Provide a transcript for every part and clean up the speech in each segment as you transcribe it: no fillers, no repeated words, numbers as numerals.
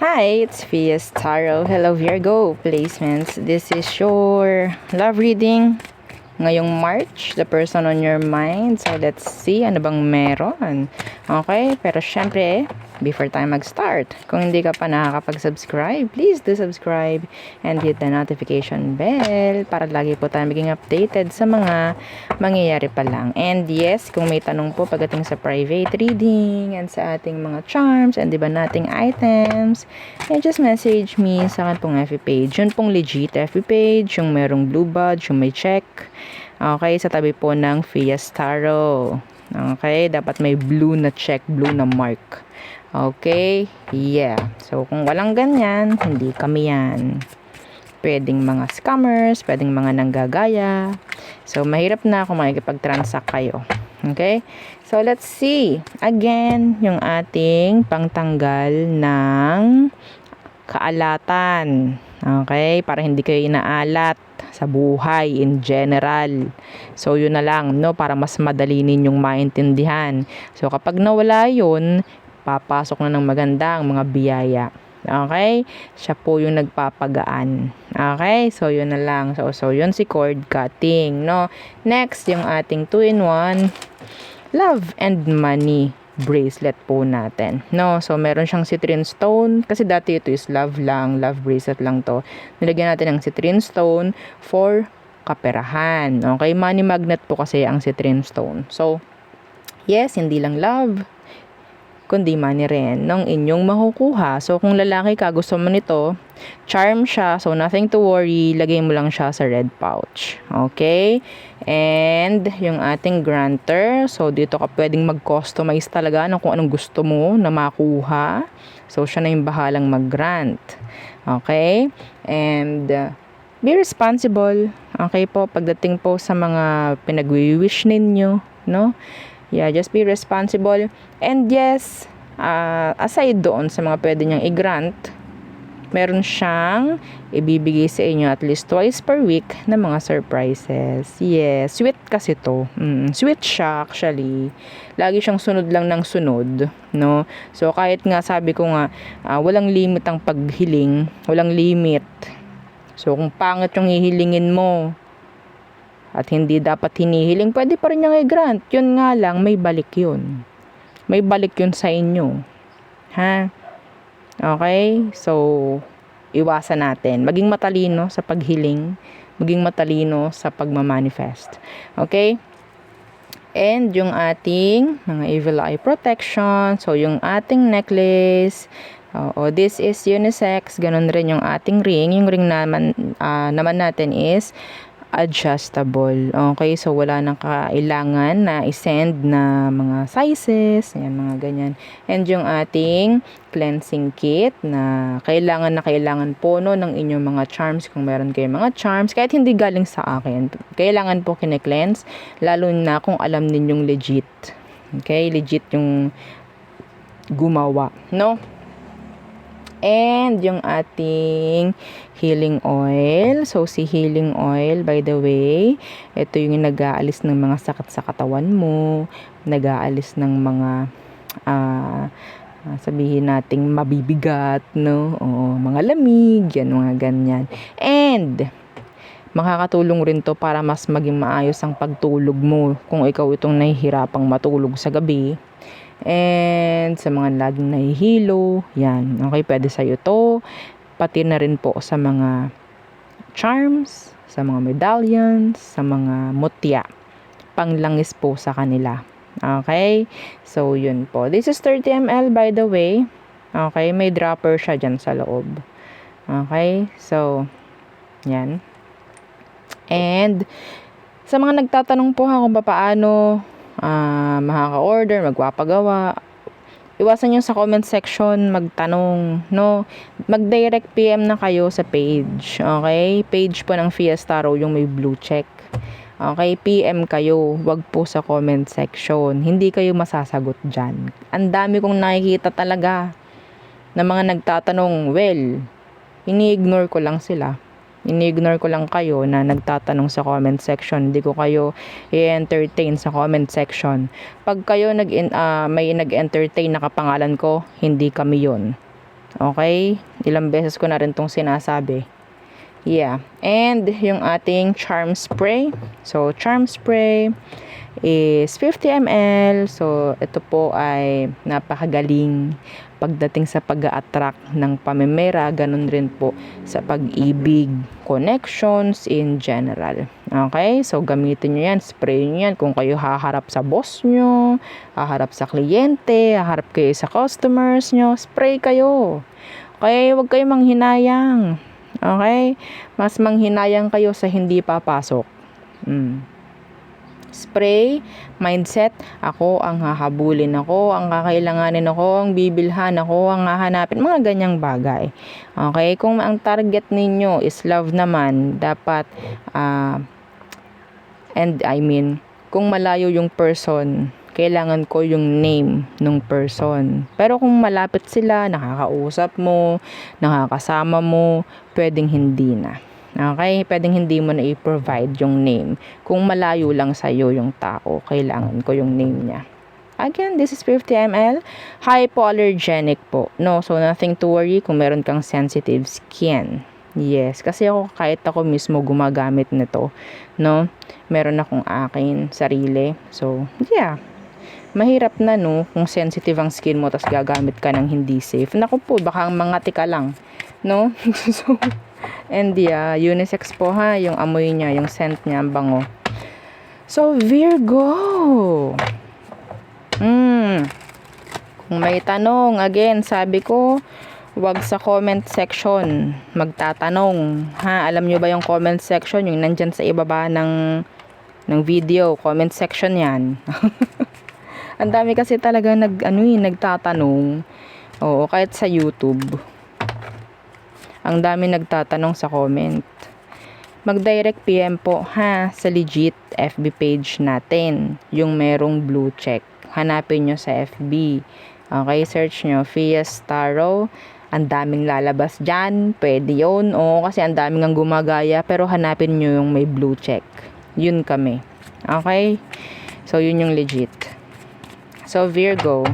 Hi, it's Fias Tarot. Hello Virgo placements. This is your love reading ngayong March, the person on your mind. So let's see ano bang meron. Okay, pero syempre, before tayo mag-start, kung hindi ka pa nakakapag-subscribe, please do subscribe and hit the notification bell para lagi po tayo maging updated sa mga mangyayari pa lang. And yes, kung may tanong po pagdating sa private reading and sa ating mga charms and diba nating items, just message me sa akin pong FB page. Yun pong legit FB page, yung merong blue badge, yung may check. Okay, sa tabi po ng Fias Tarot. Okay, dapat may blue na check, blue na mark. Okay, yeah. So, kung walang ganyan, hindi kami yan. Pwedeng mga scammers, pwedeng mga nanggagaya. So, mahirap na kung makikipag-transact kayo. Okay? So, let's see. Again, yung ating pangtanggal ng kaalatan. Okay? Para hindi kayo inaalat sa buhay in general. So, yun na lang, no? Para mas madali ninyong maintindihan. So, kapag nawala yun, papasok na ng maganda ang mga biyaya. Okay? Siya po yung nagpapagaan. Okay? So, yun na lang. So yun si cord cutting, no? Next, yung ating 2-in-1 love and money bracelet po natin, no? So, meron siyang citrine stone. Kasi dati ito is love lang. Love bracelet lang to. Nilagyan natin ng citrine stone for kaperahan. Okay? Money magnet po kasi ang citrine stone. So, yes, hindi lang love, kundi money rin ng inyong makukuha. So, kung lalaki ka, gusto mo nito, charm siya. So, nothing to worry. Lagay mo lang siya sa red pouch. Okay? And, yung ating granter. So, dito ka pwedeng mag-customize talaga ng kung anong gusto mo na makuha. So, siya na yung bahalang mag-grant. Okay? And, be responsible. Okay po? Pagdating po sa mga pinag-wish ninyo, no? Yeah, just be responsible. And yes, aside doon sa mga pwede niyang i-grant, meron siyang ibibigay sa inyo at least twice per week na mga surprises. Yes, sweet kasi to. Sweet siya actually. Lagi siyang sunod lang ng sunod, no? So kahit nga sabi ko nga, walang limit ang paghiling, walang limit. So kung pangit yung hihilingin mo, at hindi dapat hinihiling, pwede pa rin niyang i-grant. Yun nga lang, may balik yun. May balik yun sa inyo. Ha? Okay? So, iwasan natin. Maging matalino sa paghiling. Maging matalino sa pagmamanifest. Okay? And yung ating mga evil eye protection. So, yung ating necklace. This is unisex. Ganon rin yung ating ring. Yung ring naman natin is adjustable. Okay, so wala nang kailangan na i-send na mga sizes, ayan, mga ganyan. And yung ating cleansing kit na kailangan po no ng inyong mga charms, kung meron kayong mga charms, kahit hindi galing sa akin, kailangan po kine-cleanse, lalo na kung alam ninyong legit. Okay, legit yung gumawa, no? And yung ating healing oil. So, si healing oil, by the way, ito yung nag-aalis ng mga sakit sa katawan mo, nag-aalis ng mga sabihin nating mabibigat, no? O, mga lamig, yan, mga ganyan. And, makakatulong rin to para mas maging maayos ang pagtulog mo kung ikaw itong nahihirapang matulog sa gabi. And sa mga laging nahihilo, yan, okay, pwede sa'yo to. Pati na rin po sa mga charms, sa mga medallions, sa mga mutya, panglangis po sa kanila. Okay, so yun po. This is 30 ml by the way. Okay, may dropper siya dyan sa loob. Okay, so yan. And sa mga nagtatanong po kung paano makaka-order, magpapagawa, iwasan nyo sa comment section magtanong, no? Mag-direct PM na kayo sa page. Okay? Page po ng Fias Tarot, yung may blue check. Okay? PM kayo, wag po sa comment section. Hindi kayo masasagot dyan. Ang dami kong nakikita talaga na mga nagtatanong, well, ini-ignore ko lang sila. Ini-ignore ko lang kayo na nagtatanong sa comment section. Hindi ko kayo i-entertain sa comment section. Pag kayo may nag-entertain na kapangalan ko, hindi kami yun. Okay? Ilang beses ko na rin tong sinasabi. Yeah. And yung ating charm spray. So, charm spray is 50 ml. So, ito po ay napakagaling pagdating sa pag-a-attract ng pamimera. Ganun rin po sa pag-ibig, connections in general. Okay? So, gamitin nyo yan. Spray nyo yan. Kung kayo haharap sa boss nyo, haharap sa kliyente, haharap kayo sa customers nyo, spray kayo. Okay? Huwag kayo manghinayang. Okay? Mas manghinayang kayo sa hindi papasok. Spray, mindset, ako ang hahabulin ako, ang kakailanganin ako, ang bibilhan ako, ang hahanapin, mga ganyang bagay. Okay? Kung ang target ninyo is love naman, dapat, kung malayo yung person, kailangan ko yung name ng person. Pero kung malapit sila, nakakausap mo, nakakasama mo, pwedeng hindi na. Okay? Pwedeng hindi mo na i-provide yung name. Kung malayo lang sa'yo yung tao, kailangan ko yung name niya. Again, this is 50 ml. Hypoallergenic po. No, so nothing to worry kung meron kang sensitive skin. Yes, kasi kahit ako mismo gumagamit nito, no? Meron akong akin sarili. So, yeah. Mahirap na, no, kung sensitive ang skin mo tapos gagamit ka ng hindi safe. Naku po, baka mangati ka lang, no? So, and yeah, unisex po ha, yung amoy niya, yung scent niya, ang bango. So, Virgo. Kung may tanong, again, sabi ko, wag sa comment section magtatanong, ha? Alam nyo ba yung comment section, yung nandyan sa ibaba ng video, comment section yan. Ang dami kasi talaga nagtatanong. Oo, kahit sa YouTube. Ang dami nagtatanong sa comment. Mag-direct PM po ha sa legit FB page natin. Yung merong blue check. Hanapin nyo sa FB. Okay, search nyo Fias Tarot. Ang daming lalabas dyan. Pwede yun. Oo, kasi ang daming ang gumagaya. Pero hanapin nyo yung may blue check. Yun kami. Okay? So, yun yung legit. So, Virgo.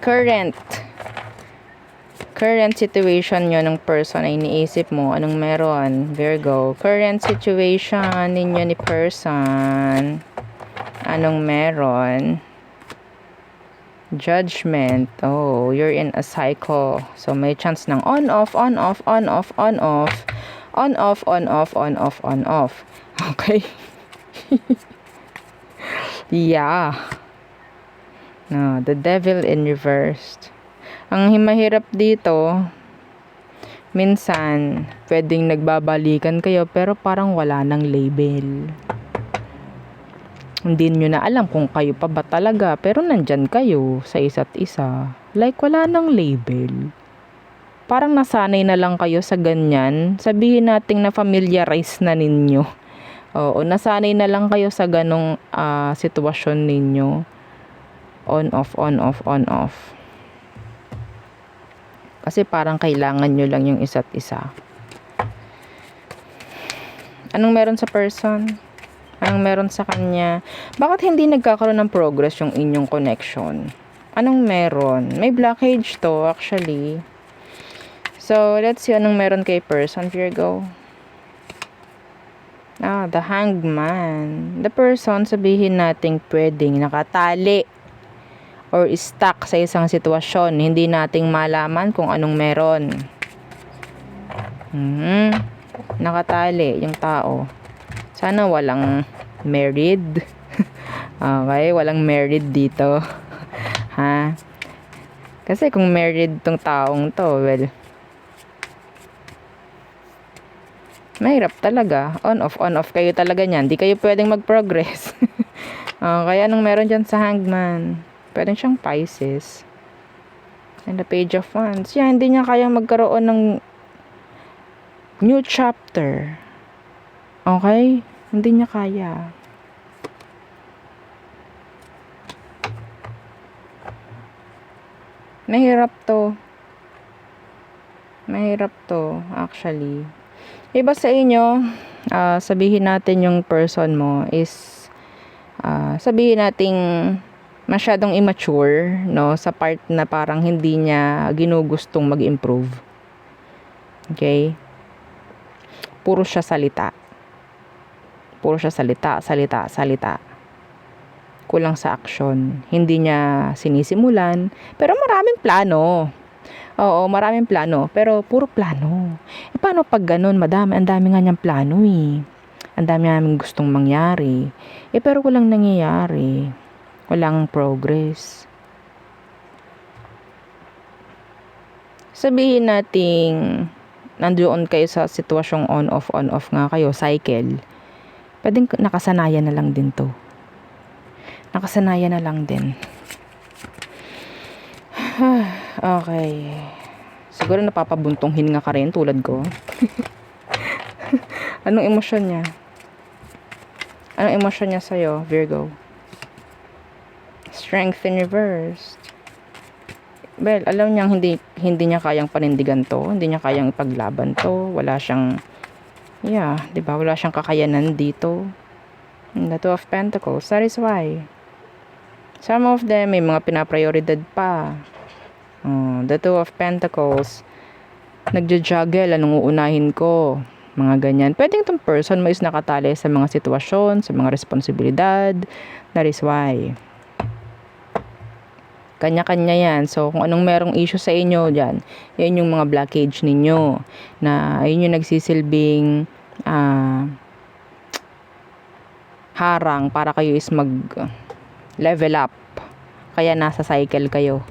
Current situation nyo ng person ay iniisip mo. Anong meron? Virgo. Current situation ninyo ni person. Anong meron? Judgment. Oh, you're in a cycle. So, may chance ng on, off, on, off, on, off, on, off. On, off, on, off, on, off, on, off. Okay? Yeah. No, the devil in reversed. Ang mahirap dito, minsan, pwedeng nagbabalikan kayo pero parang wala nang label. Hindi nyo na alam kung kayo pa ba talaga pero nandyan kayo sa isa't isa. Like wala nang label. Parang nasanay na lang kayo sa ganyan. Sabihin nating na familiarize na ninyo. Oo, nasanay na lang kayo sa ganong sitwasyon ninyo. On, off, on, off, on, off. Kasi parang kailangan nyo lang yung isa't isa. Anong meron sa person? Anong meron sa kanya? Bakit hindi nagkakaroon ng progress yung inyong connection? Anong meron? May blockage to actually. So, let's see anong meron kay person, Virgo. The hangman. The person, sabihin nating pwedeng nakatali or stuck sa isang sitwasyon. Hindi nating malaman kung anong meron. Nakatali yung tao. Sana walang married. Okay, walang married dito. Ha? Kasi kung married tong taong to, well, mahirap talaga. On, off kayo talaga niyan. Di kayo pwedeng mag-progress. Okay, anong meron dyan sa hangman? Pwedeng siyang Pisces. And the page of wands. Yeah, hindi niya kayang magkaroon ng new chapter. Okay? Hindi niya kaya. Mahirap to, actually. Iba sa inyo, sabihin natin yung person mo is, sabihin nating masyadong immature, no, sa part na parang hindi niya ginugustong mag-improve. Okay? Puro siya salita. Puro siya salita, salita, salita. Kulang sa aksyon. Hindi niya sinisimulan, pero maraming plano. Oo, maraming plano, pero puro plano. Paano pag ganun, madam? Ang dami nga niyang plano eh. Ang dami namin gustong mangyari. Pero walang nangyayari. Walang progress. Sabihin nating nandoon kayo sa sitwasyong on off nga kayo, cycle. Pwedeng nakasanayan na lang din to. Nakasanayan na lang din. Okay. Siguro napapabuntong hininga ka rin tulad ko. Anong emosyon niya? Anong emosyon niya sa'yo, Virgo? Strength in reversed. Well, alam niya hindi niya kayang panindigan to, hindi niya kayang ipaglaban to, wala siyang 'di ba? Wala siyang kakayanan dito. The Two of Pentacles, that is why. Some of them may mga pinaprioridad pa. The Two of Pentacles, nagja-juggle, anong uunahin ko? Mga ganyan. Pwedeng itong person mo is nakatali sa mga sitwasyon, sa mga responsibilidad. That is why. Kanya-kanya yan. So, kung anong merong issue sa inyo dyan, yan yung mga blockage ninyo. Na, ayun yung nagsisilbing harang para kayo is mag-level up. Kaya nasa cycle kayo.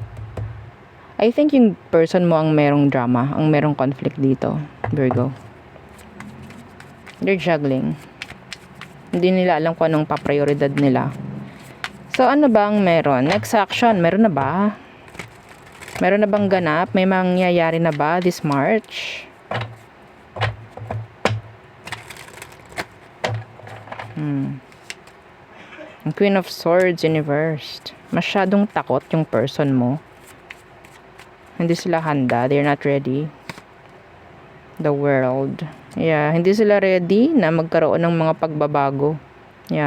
I think yung person mo ang merong drama, ang merong conflict dito, Virgo. They're juggling. Hindi nila alam kung anong pa-prioridad nila. So, ano ba ang meron? Next action, meron na ba? Meron na bang ganap? May mangyayari na ba this March? Ang Queen of Swords in reversed. Masyadong takot yung person mo. Hindi sila handa. They're not ready. The world. Hindi sila ready na magkaroon ng mga pagbabago.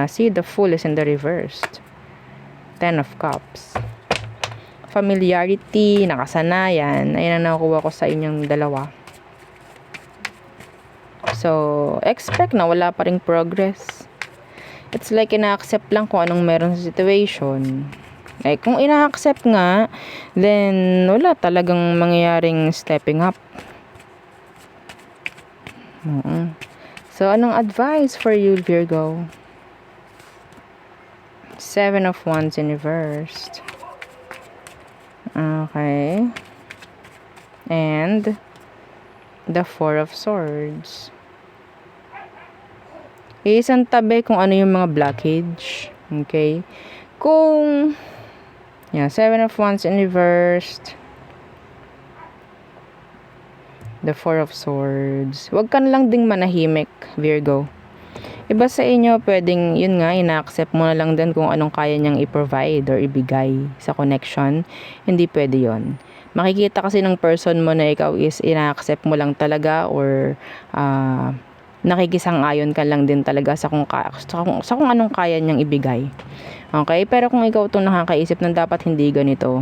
See, the Fool is in the reversed. Ten of Cups. Familiarity, nakasanayan. Ayan ang nakuha ko sa inyong dalawa. So, expect na wala pa ring progress. It's like ina-accept lang kung anong meron sa situation. Kung ina-accept nga, then wala talagang mangyayaring stepping up. So, anong advice for you, Virgo? Seven of Wands in reversed. Okay. And the Four of Swords. Isang tabi kung ano yung mga blockage. Okay. Kung Seven of Wands in reversed. The Four of Swords. Huwag ka na lang ding manahimik, Virgo. Iba sa inyo, pwedeng, yun nga, ina-accept mo na lang din kung anong kaya niyang i-provide or ibigay sa connection. Hindi pwede yon. Makikita kasi ng person mo na ikaw is ina-accept mo lang talaga or nakikisang-ayon ka lang din talaga sa kung anong kaya niyang ibigay. Okay? Pero kung ikaw itong nakakaisip na dapat hindi ganito,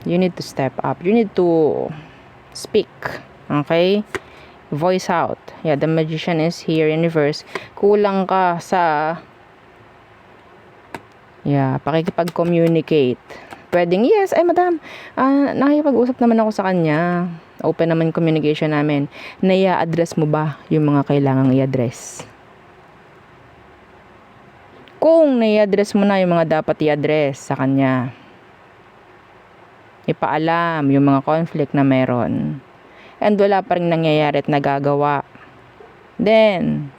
you need to step up. You need to speak. Okay? Voice out. The Magician is here in reverse. Kulang ka sa pakikipag-communicate. Pwedeng, yes, ay madam, nakikipag-usap naman ako sa kanya. Open naman communication namin. Nai-address mo ba yung mga kailangang i-address? Kung nai-address mo na yung mga dapat i-address sa kanya, ipaalam yung mga conflict na meron. And wala pa rin nangyayari at nagagawa. Then,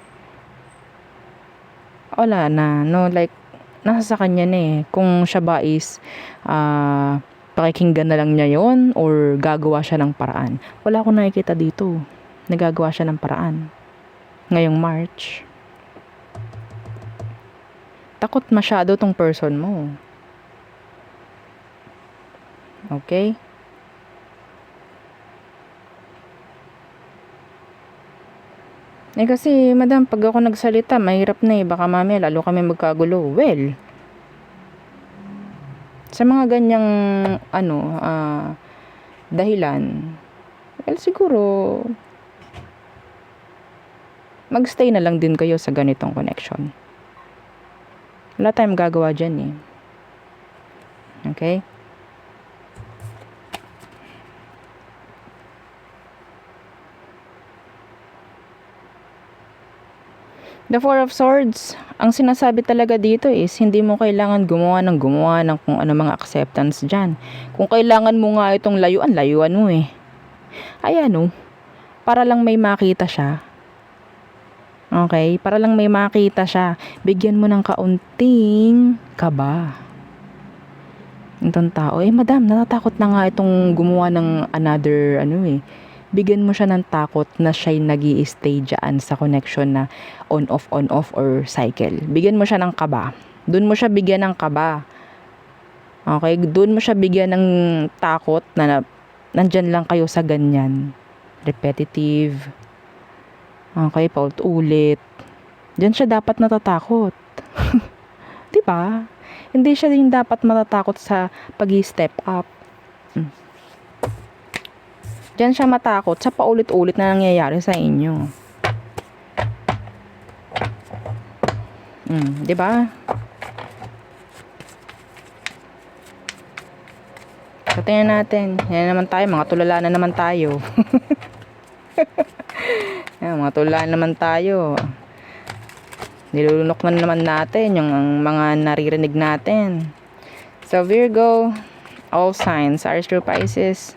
wala na. No, like, nasa sa kanya na eh. Kung siya ba is, pakikinggan na lang niya yon or gagawa siya ng paraan. Wala akong nakikita dito. Nagagawa siya ng paraan. Ngayong March. Takot masyado tong person mo. Okay? Kasi, madam, pag ako nagsalita, mahirap na eh. Baka mamaya, lalo kami magkagulo. Well, Sa mga ganyang, dahilan, well, siguro, magstay na lang din kayo sa ganitong connection. Wala tayong gagawa dyan eh. Okay? The Four of Swords, ang sinasabi talaga dito is hindi mo kailangan gumawa ng kung ano mga acceptance dyan. Kung kailangan mo nga itong layuan mo eh. Ayan para lang may makita siya. Okay? Para lang may makita siya. Bigyan mo ng kaunting kaba. Itong tao, madam, natatakot na nga itong gumawa ng another, bigyan mo siya ng takot na siya'y nag-i-stay dyan sa connection na on-off or cycle. Bigyan mo siya ng kaba. Doon mo siya bigyan ng kaba. Okay? Doon mo siya bigyan ng takot na nandyan lang kayo sa ganyan. Repetitive. Okay? Paulit-ulit. Diyan siya dapat natatakot. Diba? Hindi siya din dapat matatakot sa pag-step up. Diyan siya matakot sa paulit-ulit na nangyayari sa inyo. Di ba? So, tingnan natin. Yan naman tayo. Mga tulala na naman tayo. Yan, mga tulala naman tayo. Nilulunok na naman natin yung mga naririnig natin. So, Virgo, all signs, Aries through Pisces.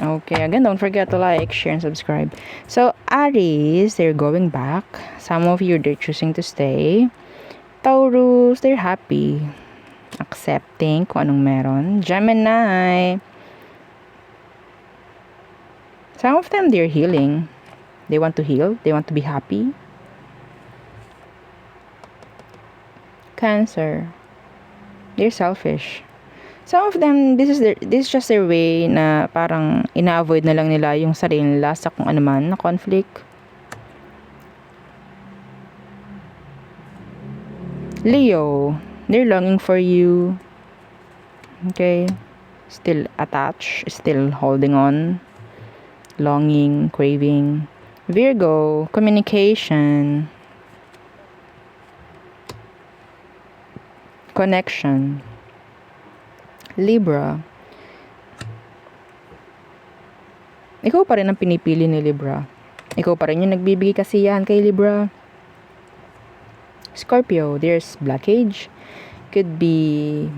Okay, again, don't forget to like, share, and subscribe. So, Aries, they're going back. Some of you, they're choosing to stay. Taurus, they're happy. Accepting kung anong meron. Gemini, some of them, they're healing. They want to heal. They want to be happy. Cancer, they're selfish. Some of them, this is just their way na parang ina-avoid na lang nila yung sarili nila sa kung ano man na conflict. Leo, they're longing for you. Okay? Still attached, still holding on. Longing, craving. Virgo, communication. Connection. Libra, ikaw pa rin ang pinipili ni Libra. Ikaw pa rin yung nagbibigay kasiyahan kay Libra. Scorpio, there's blockage. Could be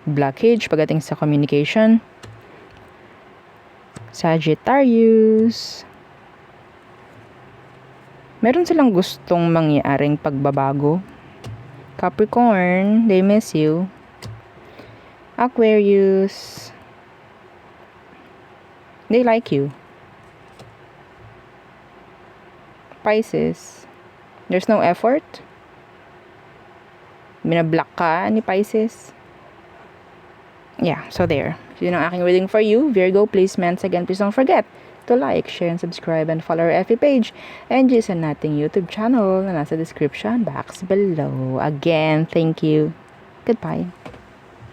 blockage pagdating sa communication. Sagittarius, meron silang gustong mangyaring pagbabago. Capricorn, they miss you. Aquarius, they like you. Pisces, there's no effort. Binablock ka ni Pisces. Yeah, so there. Yun ang aking reading for you. Virgo placements. Again, please don't forget to like, share, and subscribe, and follow our FB page and sa nating YouTube channel na nasa description box below. Again, thank you. Goodbye.